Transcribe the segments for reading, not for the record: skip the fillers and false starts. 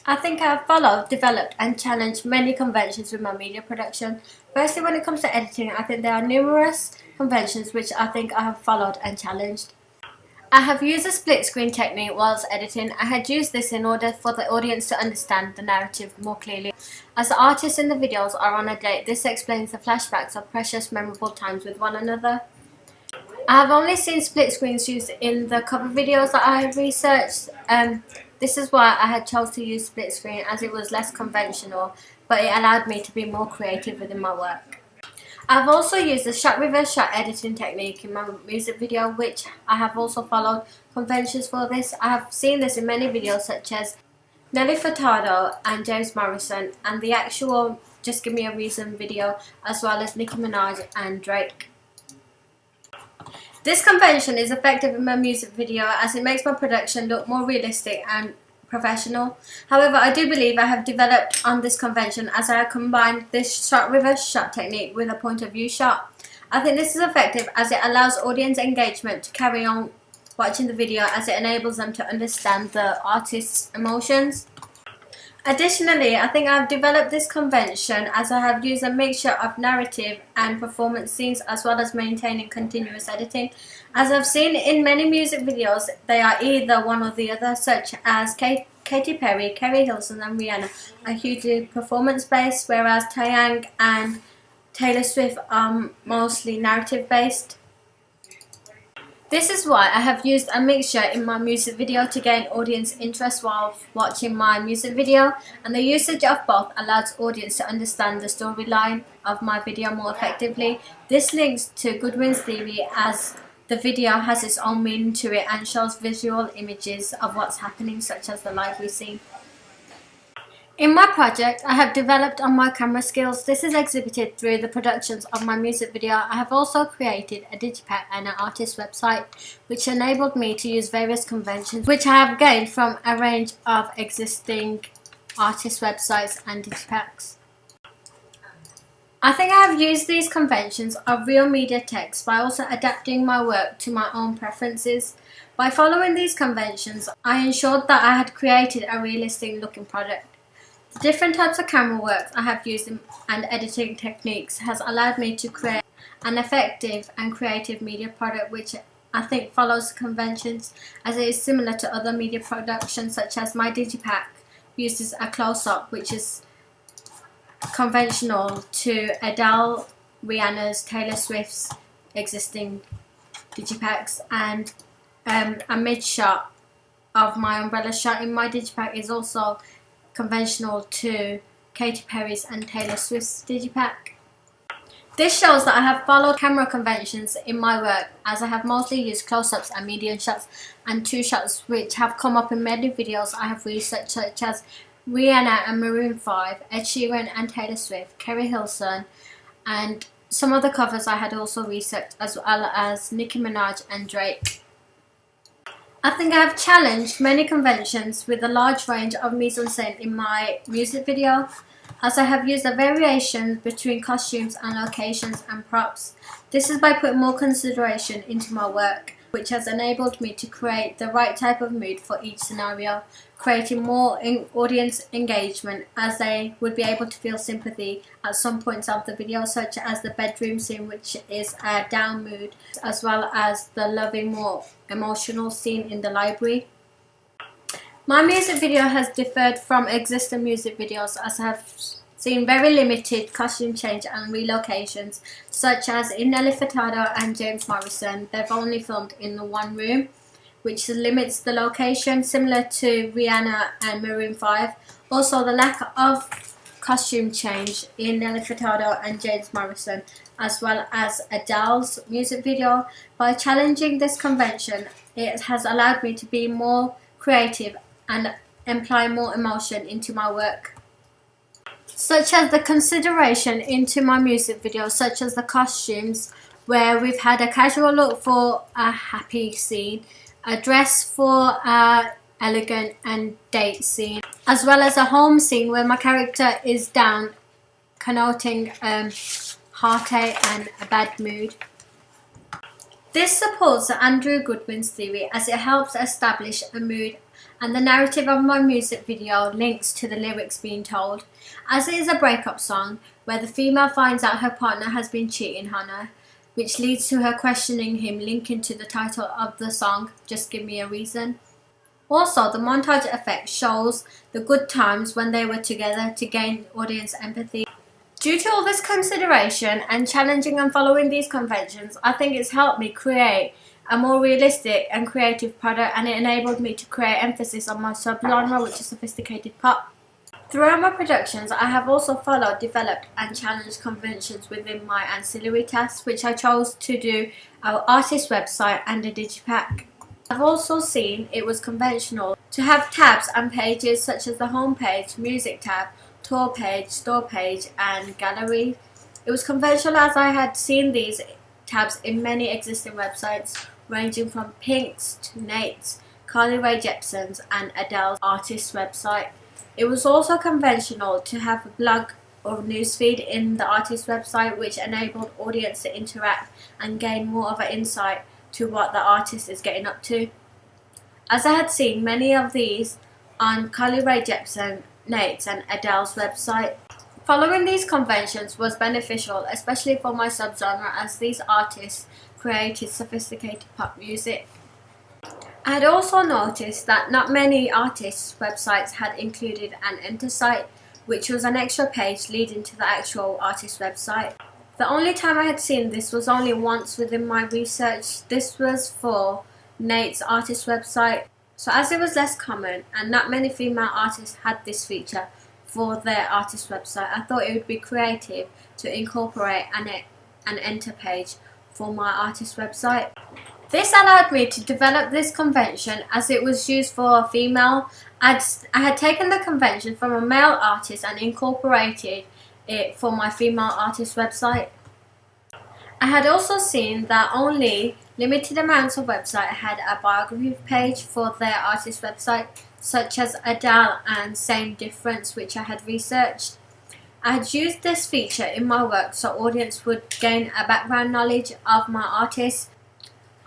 I think I've followed, developed and challenged many conventions with my media production. Firstly, when it comes to editing, I think there are numerous conventions which I think I have followed and challenged. I have used a split screen technique whilst editing. I had used this in order for the audience to understand the narrative more clearly. As the artists in the videos are on a date, this explains the flashbacks of precious memorable times with one another. I have only seen split screens used in the cover videos that I have researched. This is why I had chose to use split screen, as it was less conventional, but it allowed me to be more creative within my work. I've also used the shot reverse shot editing technique in my music video, which I have also followed conventions for this. I have seen this in many videos such as Nelly Furtado and James Morrison, and the actual Just Give Me a Reason video, as well as Nicki Minaj and Drake. This convention is effective in my music video as it makes my production look more realistic and professional. However, I do believe I have developed on this convention as I have combined this shot reverse shot technique with a point of view shot. I think this is effective as it allows audience engagement to carry on watching the video, as it enables them to understand the artist's emotions. Additionally, I think I've developed this convention as I have used a mixture of narrative and performance scenes, as well as maintaining continuous editing. As I've seen in many music videos, they are either one or the other, such as Katy Perry, Keri Hilson and Rihanna are hugely performance based, whereas Taeyang and Taylor Swift are mostly narrative based. This is why I have used a mixture in my music video to gain audience interest while watching my music video, and the usage of both allows audience to understand the storyline of my video more effectively. This links to Goodwin's theory, as the video has its own meaning to it and shows visual images of what's happening, such as the lively scene. In my project, I have developed on my camera skills. This is exhibited through the productions of my music video. I have also created a digipack and an artist website, which enabled me to use various conventions, which I have gained from a range of existing artist websites and digipacks. I think I have used these conventions of real media text by also adapting my work to my own preferences. By following these conventions, I ensured that I had created a realistic looking product. The different types of camera work I have used and editing techniques has allowed me to create an effective and creative media product, which I think follows conventions, as it is similar to other media productions, such as my digipack uses a close-up, which is conventional to Adele, Rihanna's, Taylor Swift's existing digipacks, and a mid shot of my umbrella shot in my digipack is also conventional to Katy Perry's and Taylor Swift's digipack. This shows that I have followed camera conventions in my work, as I have mostly used close-ups and medium shots and two shots, which have come up in many videos I have researched, such as Rihanna and Maroon 5, Ed Sheeran and Taylor Swift, Keri Hilson, and some of the covers I had also researched, as well as Nicki Minaj and Drake. I think I have challenged many conventions with a large range of mise-en-scène in my music video, as I have used a variation between costumes and locations and props. This is by putting more consideration into my work, which has enabled me to create the right type of mood for each scenario, creating more audience engagement, as they would be able to feel sympathy at some points of the video, such as the bedroom scene, which is a down mood, as well as the loving, more emotional scene in the library. My music video has differed from existing music videos, as I have seen very limited costume change and relocations, such as in Nelly Furtado and James Morrison. They've only filmed in the one room, which limits the location, similar to Rihanna and Maroon 5. Also, the lack of costume change in Nelly Furtado and James Morrison, as well as Adele's music video. By challenging this convention, it has allowed me to be more creative and imply more emotion into my work, such as the consideration into my music videos, such as the costumes, where we've had a casual look for a happy scene, a dress for a elegant and date scene, as well as a home scene where my character is down, connoting heartache and a bad mood. This supports Andrew Goodwin's theory as it helps establish a mood, and the narrative of my music video links to the lyrics being told, as it is a breakup song where the female finds out her partner has been cheating on her, which leads to her questioning him, linking to the title of the song, Just Give Me a Reason. Also, the montage effect shows the good times when they were together to gain audience empathy. Due to all this consideration and challenging and following these conventions, I think it's helped me create a more realistic and creative product, and it enabled me to create emphasis on my subgenre, which is sophisticated pop. Throughout my productions, I have also followed, developed and challenged conventions within my ancillary tasks, which I chose to do our artist website and a digipack. I've also seen it was conventional to have tabs and pages such as the home page, music tab, tour page, store page and gallery. It was conventional as I had seen these tabs in many existing websites ranging from Pink's to Nate's, Carly Rae Jepsen's and Adele's artist website. It was also conventional to have a blog or newsfeed in the artist website, which enabled audience to interact and gain more of an insight to what the artist is getting up to. As I had seen many of these on Carly Rae Jepsen, Nate's and Adele's website. Following these conventions was beneficial, especially for my subgenre, as these artists created sophisticated pop music. I had also noticed that not many artists' websites had included an enter site, which was an extra page leading to the actual artist website. The only time I had seen this was only once within my research. This was for Nate's artist website. So as it was less common and not many female artists had this feature for their artist website, I thought it would be creative to incorporate an enter page for my artist website. This allowed me to develop this convention as it was used for a female. I had taken the convention from a male artist and incorporated it for my female artist website. I had also seen that only limited amounts of websites had a biography page for their artist website, such as Adele and Same Difference, which I had researched. I had used this feature in my work so audience would gain a background knowledge of my artist.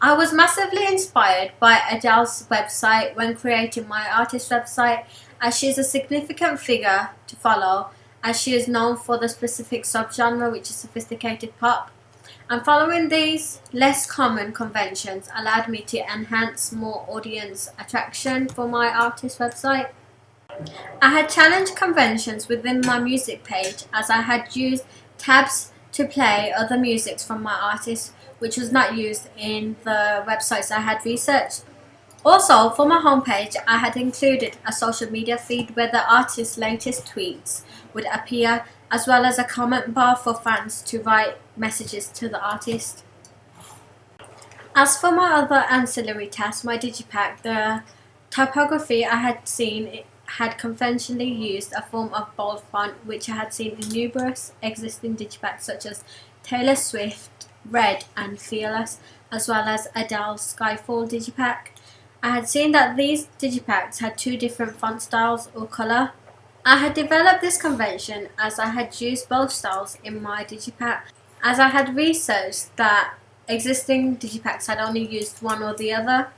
I was massively inspired by Adele's website when creating my artist website, as she is a significant figure to follow, as she is known for the specific subgenre, which is sophisticated pop. And following these less common conventions allowed me to enhance more audience attraction for my artist website. I had challenged conventions within my music page, as I had used tabs to play other musics from my artists, which was not used in the websites I had researched. Also, for my homepage, I had included a social media feed where the artist's latest tweets would appear, as well as a comment bar for fans to write messages to the artist. As for my other ancillary tasks, my digipack, the typography I had seen had conventionally used a form of bold font, which I had seen in numerous existing digipacks such as Taylor Swift, Red and Fearless, as well as Adele's Skyfall digipack. I had seen that these digipacks had two different font styles or colour. I had developed this convention as I had used both styles in my digipack, as I had researched that existing digipacks had only used one or the other.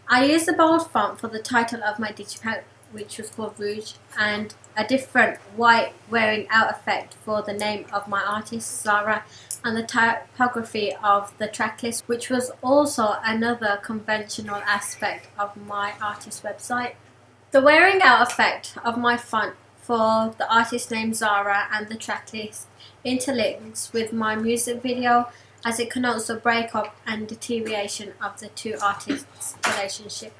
I used the bold font for the title of my digipack, which was called Rouge, and a different white wearing out effect for the name of my artist, Zara, and the typography of the tracklist, which was also another conventional aspect of my artist website. The wearing out effect of my font for the artist name Zara and the tracklist interlinks with my music video, as it connotes the breakup and deterioration of the two artists' relationship.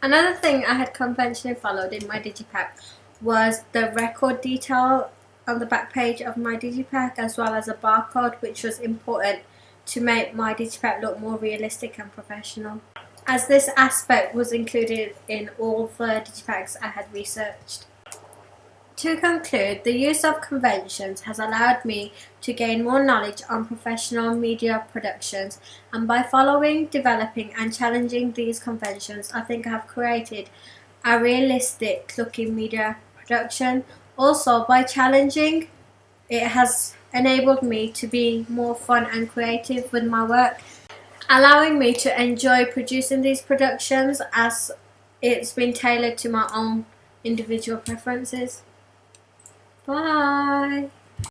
Another thing I had conventionally followed in my digipack was the record detail on the back page of my digipack, as well as a barcode, which was important to make my digipack look more realistic and professional, as this aspect was included in all the digipacks I had researched. To conclude, the use of conventions has allowed me to gain more knowledge on professional media productions, and by following, developing and challenging these conventions, I think I have created a realistic looking media production. Also, by challenging, it has enabled me to be more fun and creative with my work, allowing me to enjoy producing these productions as it's been tailored to my own individual preferences. Bye!